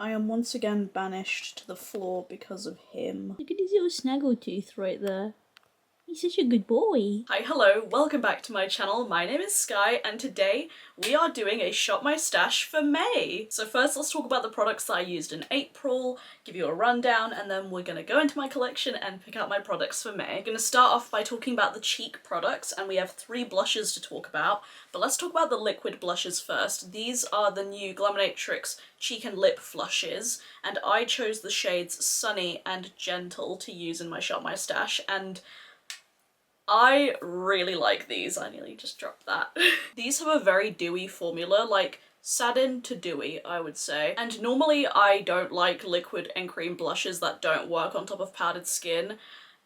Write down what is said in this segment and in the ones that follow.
I am once again banished to the floor because of him. Look at his little snaggletooth right there. He's such a good boy. Hi, hello, welcome back to my channel. My name is Skye and today we are doing a Shop My Stash for May. So first let's talk about the products that I used in April, give you a rundown, and then we're gonna go into my collection and pick out my products for May. I'm gonna start off by talking about the cheek products, and we have 3 blushes to talk about, but let's talk about the liquid blushes first. These are the new Glaminatrix cheek and lip flushes, and I chose the shades Sunny and Gentle to use in my Shop My Stash, and I really like these. I nearly just dropped that. These have a very dewy formula, like satin to dewy, I would say. And normally I don't like liquid and cream blushes that don't work on top of powdered skin.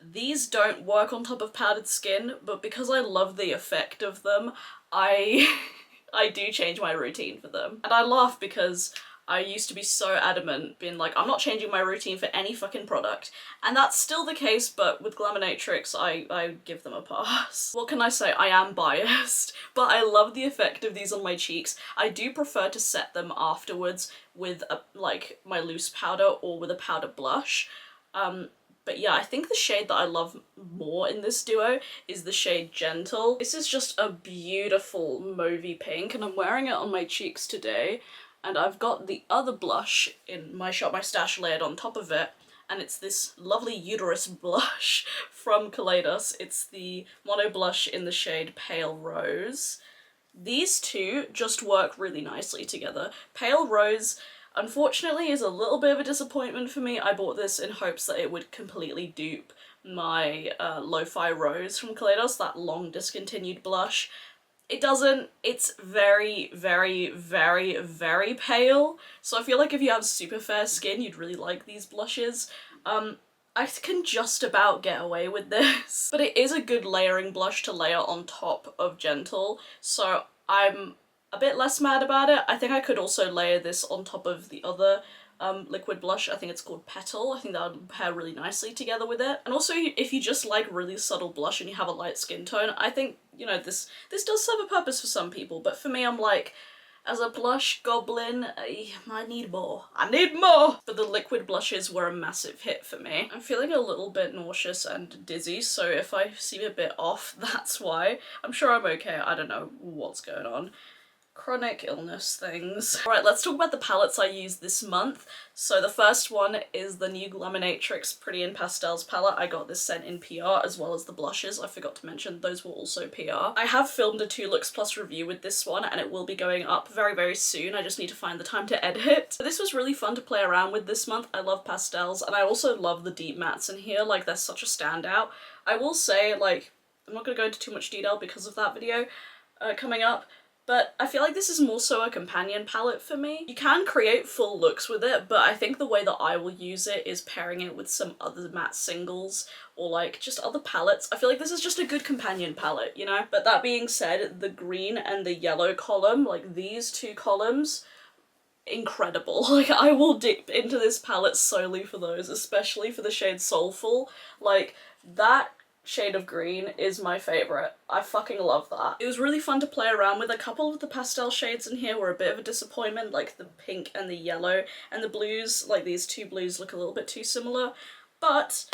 These don't work on top of powdered skin, but because I love the effect of them, I do change my routine for them. And I laugh because I used to be so adamant, being like, I'm not changing my routine for any fucking product. And that's still the case, but with Glaminatrix, I give them a pass. What can I say? I am biased, but I love the effect of these on my cheeks. I do prefer to set them afterwards with like my loose powder or with a powder blush. But yeah, I think the shade that I love more in this duo is the shade Gentle. This is just a beautiful mauvey pink, and I'm wearing it on my cheeks today. And I've got the other blush in my Shop My Stash layered on top of it, and it's this lovely uterus blush from Kaleidos. It's the Mono blush in the shade Pale Rose. These two just work really nicely together. Pale Rose, unfortunately, is a little bit of a disappointment for me. I bought this in hopes that it would completely dupe my Lo-Fi Rose from Kaleidos, that long discontinued blush. It doesn't. It's very, very, very, very pale. So I feel like if you have super fair skin, you'd really like these blushes. I can just about get away with this. But it is a good layering blush to layer on top of Gentle, so I'm a bit less mad about it. I think I could also layer this on top of the other liquid blush. I think it's called Petal. I think that would pair really nicely together with it. And also, if you just like really subtle blush and you have a light skin tone, I think, you know, this does serve a purpose for some people, but for me, I'm like, as a blush goblin, I need more. I need more! But the liquid blushes were a massive hit for me. I'm feeling a little bit nauseous and dizzy, so if I seem a bit off, that's why. I'm sure I'm okay. I don't know what's going on. Chronic illness things. Alright, let's talk about the palettes I used this month. So the first one is the new Glaminatrix Pretty in Pastels palette. I got this sent in PR, as well as the blushes. I forgot to mention those were also PR. I have filmed a 2 looks plus review with this one, and it will be going up very, very soon. I just need to find the time to edit it. But this was really fun to play around with this month. I love pastels, and I also love the deep mattes in here. Like, they're such a standout. I will say, like, I'm not gonna go into too much detail because of that video coming up, but I feel like this is more so a companion palette for me. You can create full looks with it, but I think the way that I will use it is pairing it with some other matte singles or like just other palettes. I feel like this is just a good companion palette, you know? But that being said, the green and the yellow column, like these 2 columns, incredible. Like, I will dip into this palette solely for those, especially for the shade Soulful. Like, that shade of green is my favourite. I fucking love that. It was really fun to play around with. A couple of the pastel shades in here were a bit of a disappointment, like the pink and the yellow, and the blues, like these 2 blues look a little bit too similar, but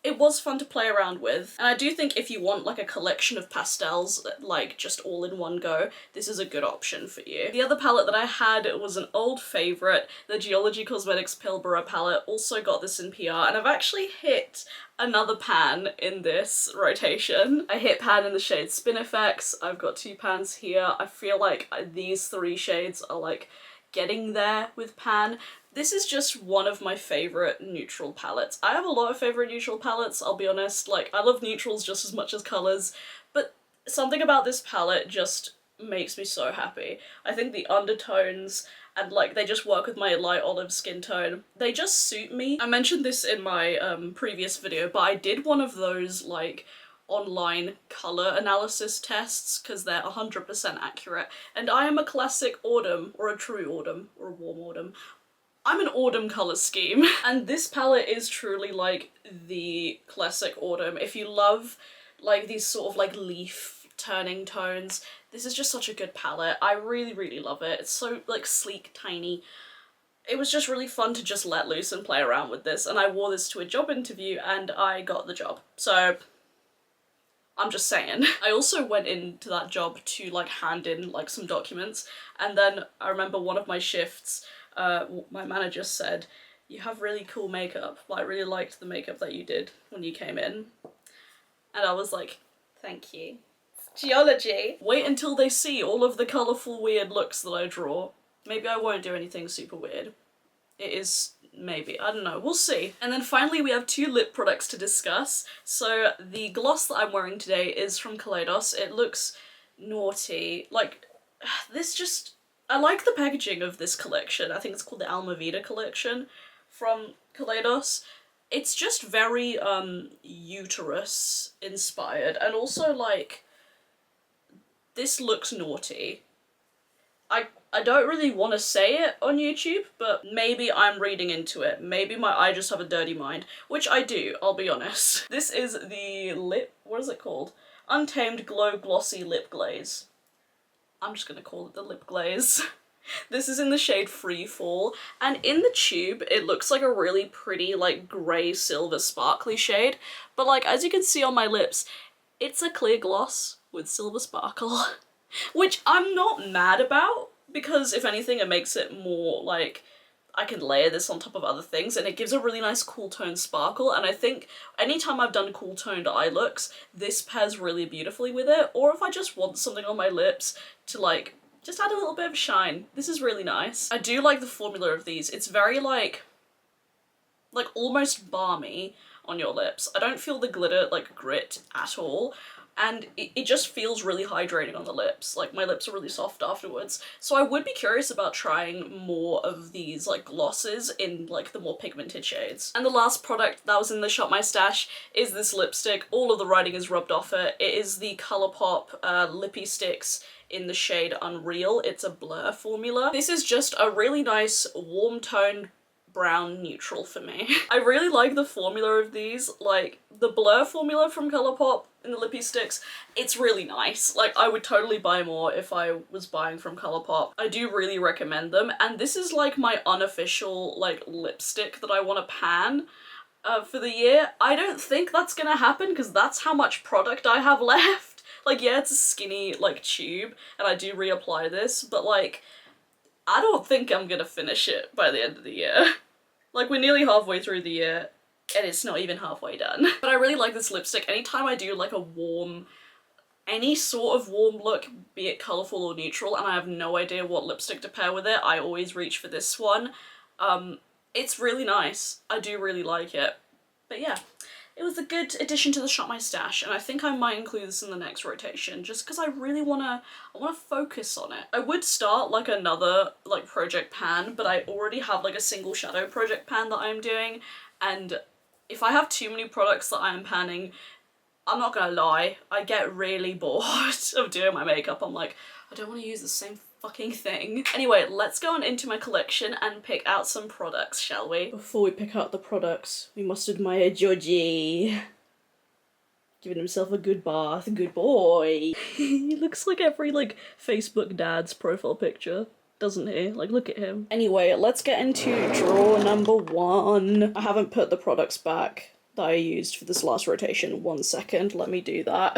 it was fun to play around with. And I do think if you want like a collection of pastels, like just all in one go, this is a good option for you. The other palette that I had was an old favourite, the Glisten Cosmetics Pilbara palette. Also got this in PR, and I've actually hit another pan in this rotation. I hit pan in the shade Spinifex. I've got 2 pans here. I feel like these 3 shades are like getting there with pan. This is just one of my favourite neutral palettes. I have a lot of favourite neutral palettes, I'll be honest. Like, I love neutrals just as much as colours, but something about this palette just makes me so happy. I think the undertones and like they just work with my light olive skin tone. They just suit me. I mentioned this in my previous video, but I did one of those like online colour analysis tests because they're 100% accurate, and I am a classic autumn, or a true autumn, or a warm autumn. I'm an autumn colour scheme, and this palette is truly like the classic autumn. If you love like these sort of like leaf turning tones, this is just such a good palette. I really, really love it. It's so like sleek, tiny. it was just really fun to just let loose and play around with this, and I wore this to a job interview and I got the job. So I'm just saying. I also went into that job to like hand in like some documents, and then I remember one of my shifts, my manager said, "You have really cool makeup. I really liked the makeup that you did when you came in." And I was like, "Thank you. It's geology." Wait until they see all of the colourful weird looks that I draw. Maybe I won't do anything super weird. It is, maybe, I don't know, we'll see. And then finally we have 2 lip products to discuss. So the gloss that I'm wearing today is from Kaleidos. It looks naughty. Like, this just, I like the packaging of this collection. I think it's called the Almavita collection from Kaleidos. It's just very uterus inspired, and also like, this looks naughty. I don't really want to say it on YouTube, but maybe I'm reading into it. Maybe I just have a dirty mind, which I do, I'll be honest. This is the what is it called? Untamed Glow Glossy Lip Glaze. I'm just gonna call it the lip glaze. This is in the shade Freefall, and in the tube it looks like a really pretty like grey silver sparkly shade, but like as you can see on my lips, it's a clear gloss with silver sparkle. Which I'm not mad about, because if anything it makes it more like I can layer this on top of other things, and it gives a really nice cool tone sparkle, and I think anytime I've done cool toned eye looks, this pairs really beautifully with it. Or if I just want something on my lips to like just add a little bit of shine, this is really nice. I do like the formula of these. It's very like almost balmy on your lips. I don't feel the glitter like grit at all, and it just feels really hydrating on the lips. Like, my lips are really soft afterwards. So I would be curious about trying more of these like glosses in like the more pigmented shades. And the last product that was in the Shop My Stash is this lipstick. All of the writing is rubbed off it. It is the Colourpop Lippy Sticks in the shade Unreal. It's a blur formula. This is just a really nice warm toned brown neutral for me. I really like the formula of these. Like, the blur formula from Colourpop in the Lippy Sticks, it's really nice. Like, I would totally buy more if I was buying from Colourpop. I do really recommend them, and this is like my unofficial like lipstick that I want to pan for the year. I don't think that's gonna happen because that's how much product I have left. Like, yeah, it's a skinny like tube and I do reapply this, but like, I don't think I'm gonna finish it by the end of the year. Like, we're nearly halfway through the year and it's not even halfway done. But I really like this lipstick. Anytime I do like a warm, any sort of warm look, be it colourful or neutral, and I have no idea what lipstick to pair with it, I always reach for this one. It's really nice. I do really like it. But yeah, it was a good addition to the Shop My Stash, and I think I might include this in the next rotation just because I really wanna focus on it. I would start like another like project pan, but I already have like a single shadow project pan that I'm doing, and if I have too many products that I am panning, I'm not gonna lie, I get really bored of doing my makeup. I'm like, I don't want to use the same fucking thing. Anyway, let's go on into my collection and pick out some products, shall we? Before we pick out the products, we must admire Georgie. Giving himself a good bath, good boy. He looks like every like Facebook dad's profile picture, doesn't he? Like, look at him. Anyway, let's get into drawer number 1. I haven't put the products back that I used for this last rotation. 1 second, let me do that.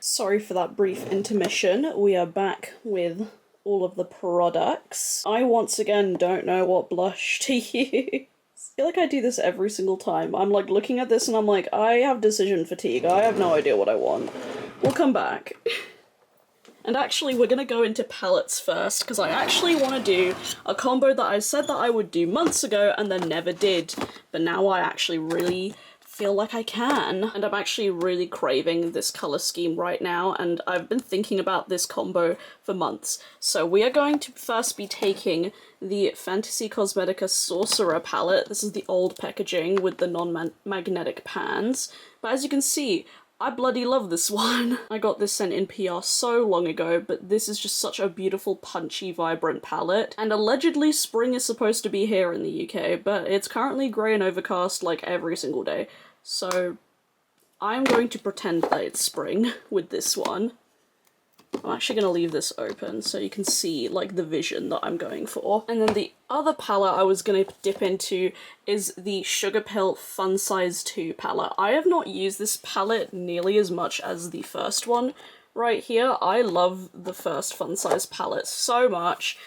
Sorry for that brief intermission. We are back with all of the products. I once again don't know what blush to use. I feel like I do this every single time. I'm like looking at this and I'm like, I have decision fatigue. I have no idea what I want. We'll come back. And actually, we're gonna go into palettes first, because I actually want to do a combo that I said that I would do months ago and then never did. But now I actually really feel like I can. And I'm actually really craving this colour scheme right now, and I've been thinking about this combo for months. So we are going to first be taking the Fantasy Cosmetica Sorcerer palette. This is the old packaging with the non-magnetic pans. But as you can see, I bloody love this one. I got this sent in PR so long ago, but this is just such a beautiful, punchy, vibrant palette. And allegedly spring is supposed to be here in the UK, but it's currently grey and overcast like every single day. So I'm going to pretend that it's spring with this one. I'm actually going to leave this open so you can see like the vision that I'm going for. And then the other palette I was going to dip into is the Sugar Pill Fun Size 2 palette. I have not used this palette nearly as much as the first one right here. I love the first Fun Size palette so much.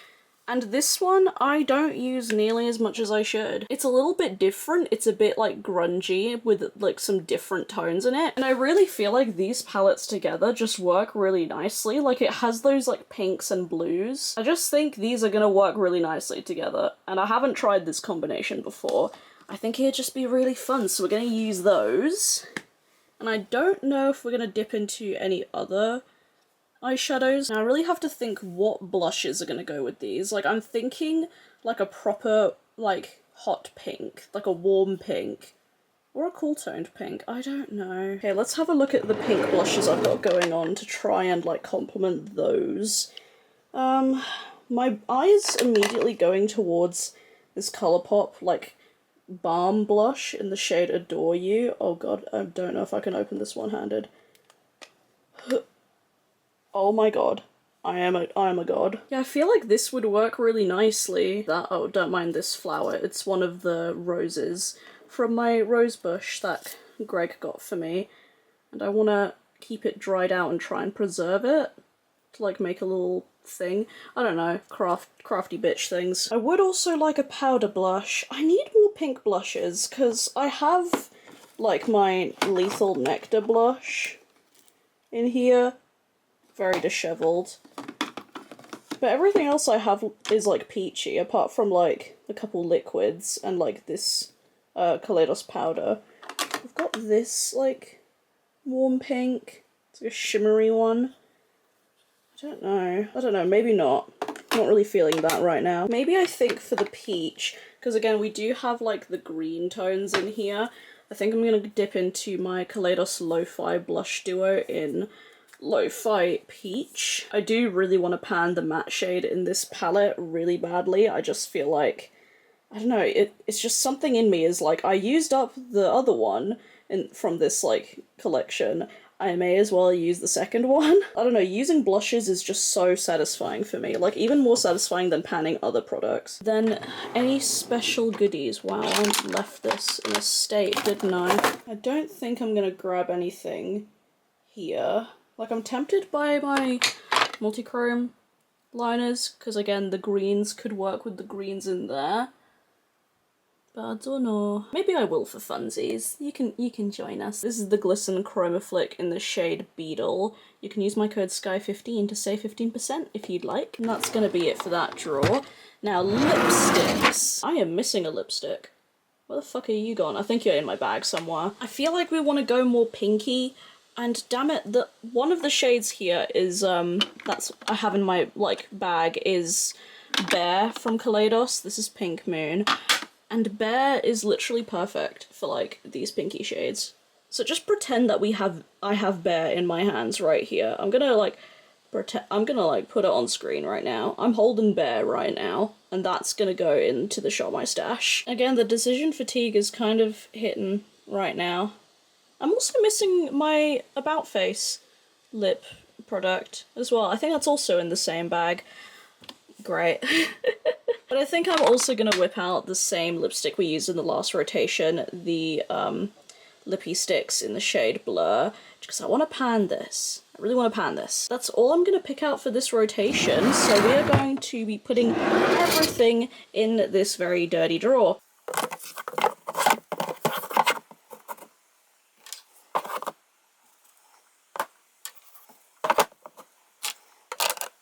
And this one, I don't use nearly as much as I should. It's a little bit different. It's a bit like grungy with like some different tones in it. And I really feel like these palettes together just work really nicely. Like it has those like pinks and blues. I just think these are gonna work really nicely together. And I haven't tried this combination before. I think it'd just be really fun. So we're gonna use those. And I don't know if we're gonna dip into any other eyeshadows. Now I really have to think what blushes are gonna go with these. Like I'm thinking like a proper like hot pink, like a warm pink, or a cool toned pink. I don't know. Okay, let's have a look at the pink blushes I've got going on to try and like complement those. My eyes immediately going towards this Colourpop like balm blush in the shade Adore You. Oh god, I don't know if I can open this one-handed. Oh my god. I am a god. Yeah, I feel like this would work really nicely. Oh, don't mind this flower. It's one of the roses from my rose bush that Greg got for me. And I want to keep it dried out and try and preserve it to like make a little thing. I don't know, crafty bitch things. I would also like a powder blush. I need more pink blushes because I have like my Lethal Nectar blush in here. Very dishevelled. But everything else I have is like peachy, apart from like a couple liquids and like this Kaleidos powder. I've got this like warm pink. It's like a shimmery one. I don't know, maybe not. Not really feeling that right now. Maybe I think for the peach, because again we do have like the green tones in here. I think I'm gonna dip into my Kaleidos Lo-Fi blush duo in Lo-Fi Peach. I do really want to pan the matte shade in this palette really badly. I just feel like, I don't know, it's just something in me is like, I used up the other one from this like collection. I may as well use the second one. I don't know, using blushes is just so satisfying for me. Like even more satisfying than panning other products. Then any special goodies? Wow, I left this in a state, didn't I? I don't think I'm gonna grab anything here. Like, I'm tempted by my multichrome liners, because again, the greens could work with the greens in there. But I don't know. Maybe I will for funsies. You can join us. This is the Glisten Chromaflick in the shade Beetle. You can use my code SKYE15 to save 15% if you'd like. And that's gonna be it for that drawer. Now, lipsticks. I am missing a lipstick. Where the fuck are you gone? I think you're in my bag somewhere. I feel like we want to go more pinky. And damn it, one of the shades here is, that's I have in my, like, bag is Bear from Kaleidos. This is Pink Moon. And Bear is literally perfect for, like, these pinky shades. So just pretend that I have Bear in my hands right here. I'm gonna, like, put it on screen right now. I'm holding Bear right now. And that's gonna go into the Shop My Stash. Again, the decision fatigue is kind of hitting right now. I'm also missing my About Face lip product as well. I think that's also in the same bag. Great. But I think I'm also going to whip out the same lipstick we used in the last rotation, the Lippy Sticks in the shade Blur, because I want to pan this. I really want to pan this. That's all I'm going to pick out for this rotation, so we are going to be putting everything in this very dirty drawer.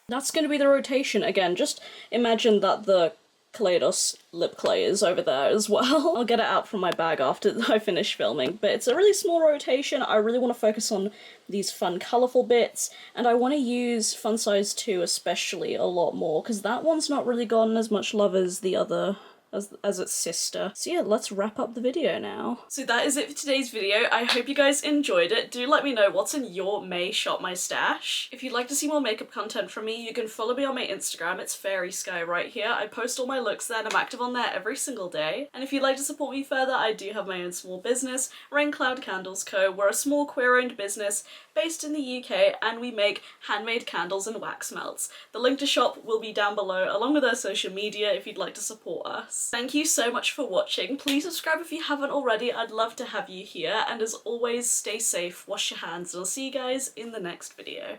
That's going to be the rotation. Again, just imagine that the Kaleidos lip clay is over there as well. I'll get it out from my bag after I finish filming, but it's a really small rotation. I really want to focus on these fun, colourful bits, and I want to use Fun Size 2 especially a lot more, because that one's not really gotten as much love as the other as its sister. So yeah, let's wrap up the video now. So that is it for today's video. I hope you guys enjoyed it. Do let me know what's in your May Shop My Stash. If you'd like to see more makeup content from me, you can follow me on my Instagram. It's faerie.skye right here. I post all my looks there and I'm active on there every single day. And if you'd like to support me further, I do have my own small business, Rain Cloud Candles Co. We're a small queer-owned business based in the UK and we make handmade candles and wax melts. The link to shop will be down below along with our social media if you'd like to support us. Thank you so much for watching. Please subscribe if you haven't already. I'd love to have you here, and as always, stay safe, wash your hands, and I'll see you guys in the next video.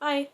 Bye!